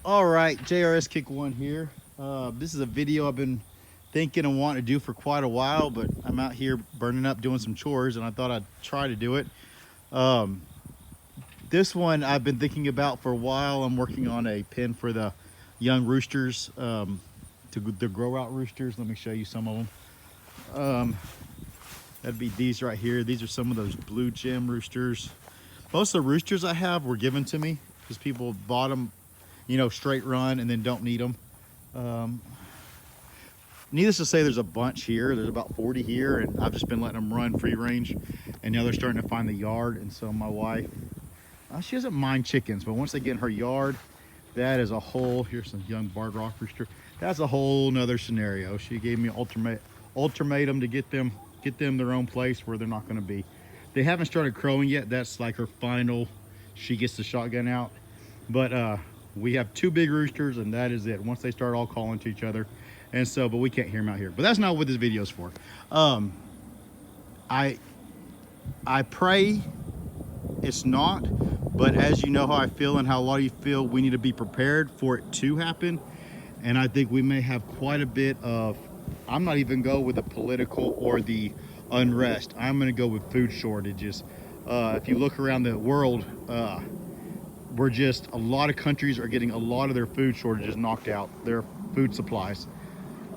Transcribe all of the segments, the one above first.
All right, JRS Kick One here. This is a video I've been thinking and wanting to do for quite a while, but I'm out here burning up doing some chores, and I thought I'd try to do it. Um, this one I've been thinking about for a while. I'm working on a pen for the young roosters, to the grow out roosters. Let me show you some of them. Um, that'd be these right here. These are some of those blue gem roosters. Most of the roosters I have were given to me because people bought them, straight run and then don't need them. Um, Needless to say, there's a bunch here. There's about 40 here, and I've just been letting them run free range. And now they're starting to find the yard. And so my wife, she doesn't mind chickens, but once they get in her yard, that is a whole, here's some young barred rock rooster. That's a whole nother scenario. She gave me an ultimatum to get them their own place where they're not going to be. They haven't started crowing yet. That's like her final, she gets the shotgun out. But we have two big roosters, and that is it. Once they start all calling to each other, and so, but we can't hear them out here. But that's not what this video is for. Um, I I pray it's not, but as you know how I feel and how a lot of you feel, we need to be prepared for it to happen. And I think we may have quite a bit of, I'm not even go with the political or the unrest. I'm going to go with food shortages. If you look around the world, we're just, a lot of countries are getting a lot of their food shortages knocked out, their food supplies.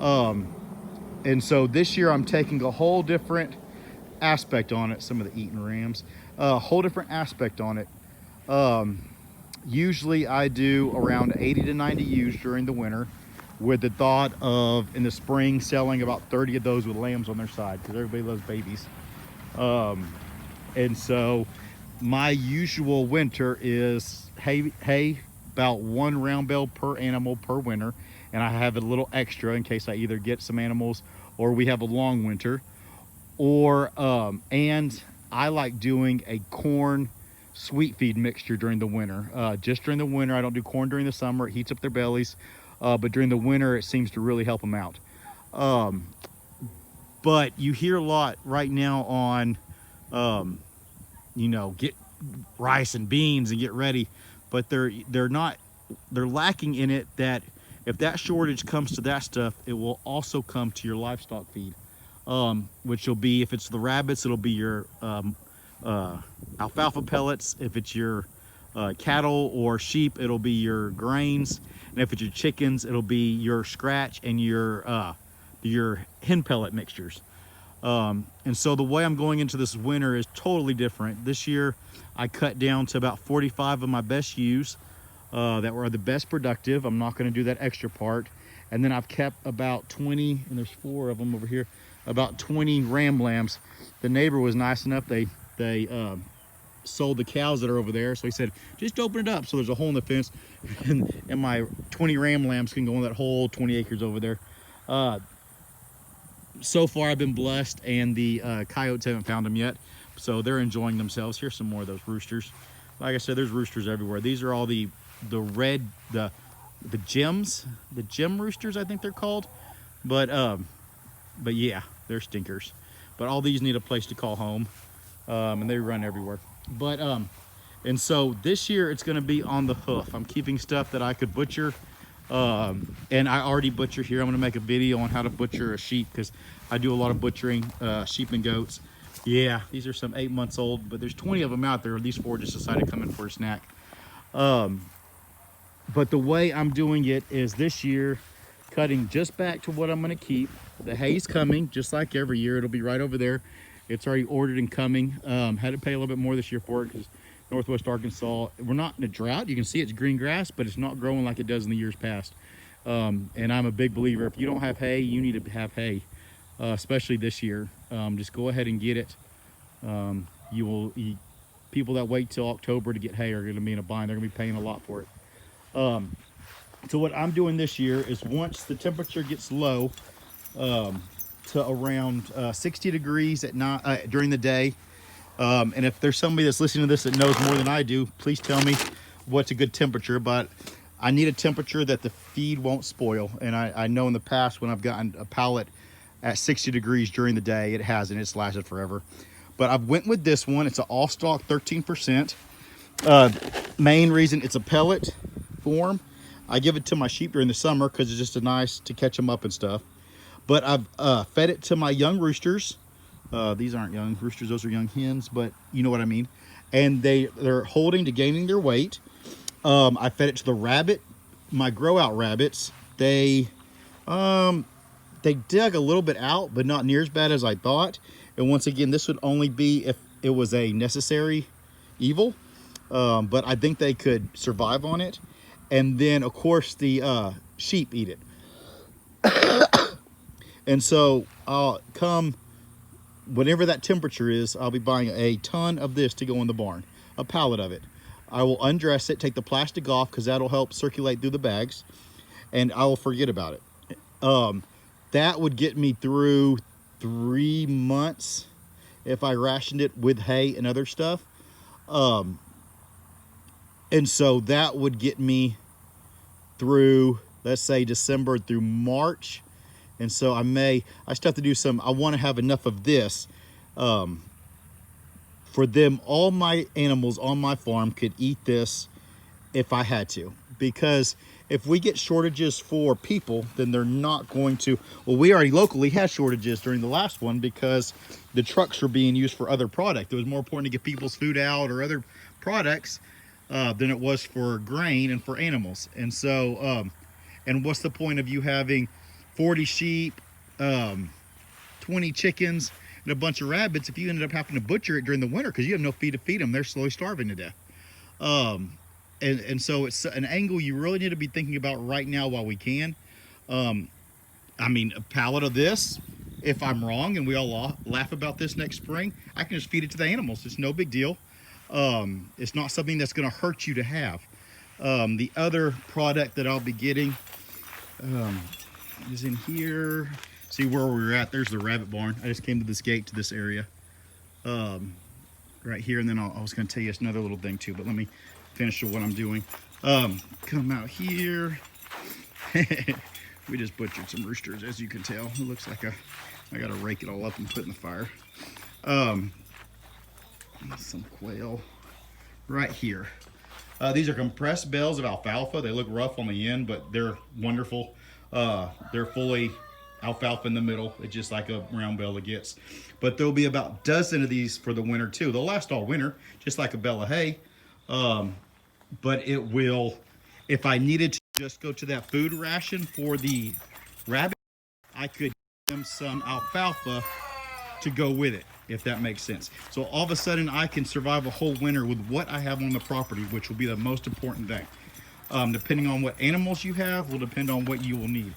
And so this year I'm taking a whole different aspect on it. Some of the eating rams, a whole different aspect on it. Usually I do around 80 to 90 ewes during the winter, with the thought of in the spring selling about 30 of those with lambs on their side, because everybody loves babies. And so my usual winter is hay about one round bale per animal per winter, and I have a little extra in case I either get some animals or we have a long winter. Or and I like doing a corn sweet feed mixture during the winter. Just during the winter. I don't do corn during the summer. It heats up their bellies, but during the winter it seems to really help them out. But you hear a lot right now on get rice and beans and get ready, but they're not, they're lacking in it, that if that shortage comes to that stuff, it will also come to your livestock feed, which will be, if it's the rabbits, it'll be your alfalfa pellets. If it's your cattle or sheep, it'll be your grains, and if it's your chickens, it'll be your scratch and your hen pellet mixtures. And so the way I'm going into this winter is totally different. This year I cut down to about 45 of my best ewes that were the best productive. I'm not going to do that extra part. And then I've kept about 20, and there's 4 of them over here, about 20 ram lambs. The neighbor was nice enough, they sold the cows that are over there, so he said just open it up so there's a hole in the fence, and my 20 ram lambs can go in that whole 20 acres over there. So far I've been blessed, and the coyotes haven't found them yet, so they're enjoying themselves. Here's some more of those roosters. Like I said, there's roosters everywhere. These are all the red, the gems, the gem roosters, I think they're called. But yeah, they're stinkers. But all these need a place to call home, and they run everywhere. But and so this year it's going to be on the hoof. I'm keeping stuff that I could butcher. And I already butcher here. I'm going to make a video on how to butcher a sheep, because I do a lot of butchering sheep and goats. Yeah, these are some 8 months old, but there's 20 of them out there. These 4 just decided to come in for a snack. But the way I'm doing it is this year cutting just back to what I'm going to keep. The hay's coming just like every year. It'll be right over there. It's already ordered and coming. Had to pay a little bit more this year for it because Northwest Arkansas, we're not in a drought. You can see it's green grass, but it's not growing like it does in the years past. And I'm a big believer, if you don't have hay, you need to have hay, especially this year. Just go ahead and get it. People that wait till October to get hay are going to be in a bind. They're going to be paying a lot for it. So what I'm doing this year is, once the temperature gets low, to around 60 degrees at night, during the day. And if there's somebody that's listening to this that knows more than I do, please tell me what's a good temperature. But I need a temperature that the feed won't spoil. And I know in the past when I've gotten a pallet at 60 degrees during the day, it hasn't. It's lasted forever. But I've went with this one. It's an all stock 13%. Main reason, it's a pellet form. I give it to my sheep during the summer because it's just nice to catch them up and stuff. But I've fed it to my young roosters. These aren't young roosters, those are young hens, but you know what I mean. And they're holding to gaining their weight. I fed it to the rabbit, my grow out rabbits. They dug a little bit out, but not near as bad as I thought. And once again, this would only be if it was a necessary evil. But I think they could survive on it. And then of course the sheep eat it. And so I'll come, whatever that temperature is, I'll be buying a ton of this to go in the barn, a pallet of it. I will undress it, take the plastic off because that'll help circulate through the bags, and I will forget about it. That would get me through 3 months if I rationed it with hay and other stuff. And so that would get me through, let's say, December through March. And so I still have to do some, I want to have enough of this for them. All my animals on my farm could eat this if I had to, because if we get shortages for people, then they're not going to, well, we already locally had shortages during the last one because the trucks were being used for other product. It was more important to get people's food out or other products than it was for grain and for animals. And so, and what's the point of you having 40 sheep, 20 chickens, and a bunch of rabbits if you ended up having to butcher it during the winter because you have no feed to feed them? They're slowly starving to death. And so it's an angle you really need to be thinking about right now while we can. I mean, a pallet of this, if I'm wrong and we all laugh about this next spring, I can just feed it to the animals. It's no big deal. It's not something that's going to hurt you to have. The other product that I'll be getting is in here. See where we're at. There's the rabbit barn. I just came to this gate to this area right here, and then I was going to tell you another little thing too, but let me finish with what I'm doing. Come out here. We just butchered some roosters, as you can tell. It looks like I got to rake it all up and put it in the fire. Some quail right here. These are compressed bales of alfalfa. They look rough on the end, but they're wonderful. They're fully alfalfa in the middle. It's just like a round bale it gets. But there'll be about a dozen of these for the winter too. They'll last all winter, just like a bale of hay. But it will, if I needed to just go to that food ration for the rabbit, I could give them some alfalfa to go with it, if that makes sense. So all of a sudden I can survive a whole winter with what I have on the property, which will be the most important thing. Depending on what animals you have will depend on what you will need.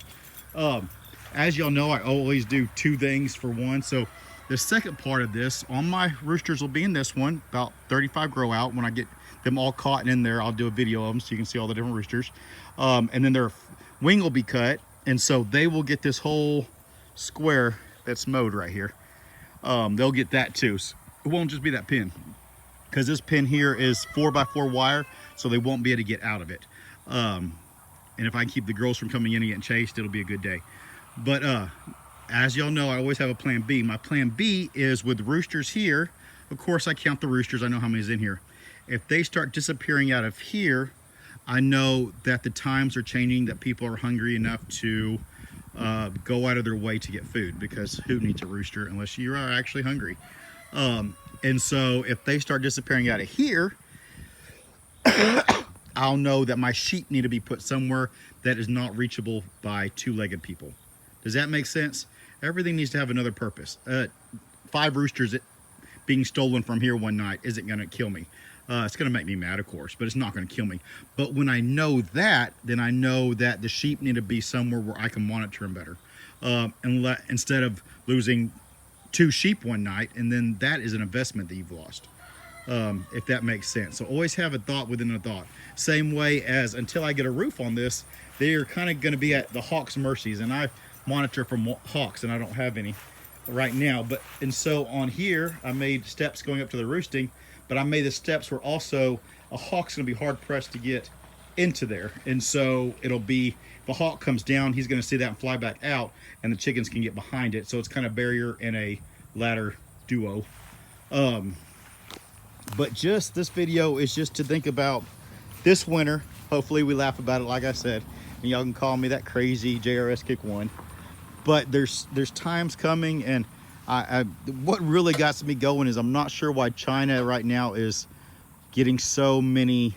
As y'all know, I always do 2 things for one. So the second part of this, on my roosters will be in this one, about 35 grow out. When I get them all caught and in there, I'll do a video of them so you can see all the different roosters. And then their wing will be cut, and so they will get this whole square that's mowed right here. They'll get that too. So it won't just be that pin, because this pin here is 4x4 wire, so they won't be able to get out of it. And if I can keep the girls from coming in and getting chased, it'll be a good day. But as y'all know, I always have a plan B. My plan B is with roosters here. Of course, I count the roosters. I know how many's in here. If they start disappearing out of here, I know that the times are changing, that people are hungry enough to go out of their way to get food, because who needs a rooster unless you are actually hungry? And so if they start disappearing out of here, I'll know that my sheep need to be put somewhere that is not reachable by 2-legged people. Does that make sense? Everything needs to have another purpose. 5 roosters being stolen from here one night isn't going to kill me. It's going to make me mad, of course, but it's not going to kill me. But when I know that, then I know that the sheep need to be somewhere where I can monitor them better. Instead of losing 2 sheep one night, and then that is an investment that you've lost. If that makes sense. So always have a thought within a thought. Same way as, until I get a roof on this, they are kind of going to be at the hawks' mercies, and I monitor from hawks, and I don't have any right now. And so on here, I made steps going up to the roosting, but I made the steps where also a hawk's going to be hard pressed to get into there. And so it'll be, if a hawk comes down, he's going to see that and fly back out, and the chickens can get behind it. So it's kind of barrier and a ladder duo. But just this video is just to think about this winter, hopefully we laugh about it, like I said, and y'all can call me that crazy JRS Kick 1. But there's times coming, and what really got me going is I'm not sure why China right now is getting so many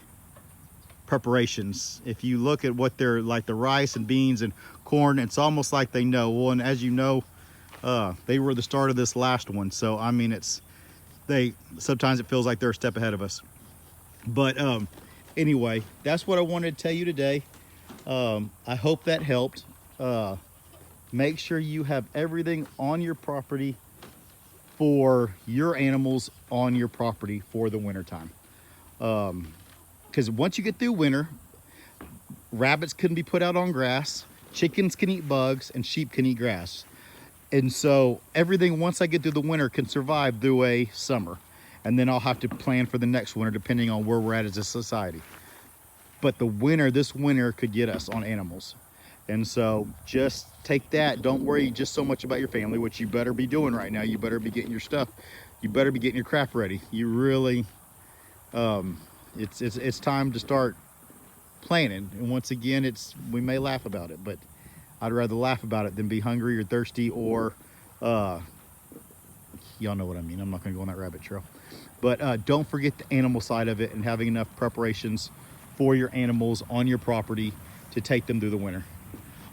preparations. If you look at what they're like, the rice and beans and corn, it's almost like they know. Well, and as you know, they were the start of this last one. So I mean, sometimes it feels like they're a step ahead of us. But anyway, that's what I wanted to tell you today. I hope that helped. Make sure you have everything on your property for your animals on your property for the winter time. Because once you get through winter, rabbits can be put out on grass, chickens can eat bugs, and sheep can eat grass. And so everything, once I get through the winter, can survive through a summer. And then I'll have to plan for the next winter depending on where we're at as a society. But this winter could get us on animals. And so just take that. Don't worry just so much about your family, which you better be doing right now. You better be getting your stuff. You better be getting your craft ready. You really, it's time to start planning. And once again, we may laugh about it, but I'd rather laugh about it than be hungry or thirsty or, y'all know what I mean. I'm not gonna go on that rabbit trail. But don't forget the animal side of it and having enough preparations for your animals on your property to take them through the winter.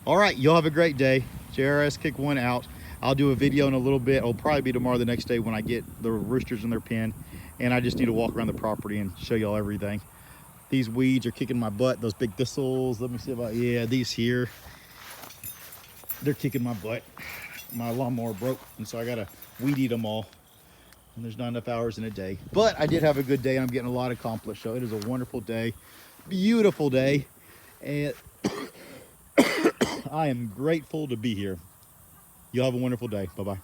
All right, y'all have a great day. JRS Kick 1 out. I'll do a video in a little bit. It'll probably be tomorrow, the next day, when I get the roosters in their pen. And I just need to walk around the property and show y'all everything. These weeds are kicking my butt. Those big thistles, let me see about, yeah, these here. They're kicking my butt. My lawnmower broke, and so I gotta weed eat them all. And there's not enough hours in a day. But I did have a good day, and I'm getting a lot accomplished. So it is a wonderful day, beautiful day. And I am grateful to be here. Y'all have a wonderful day. Bye-bye.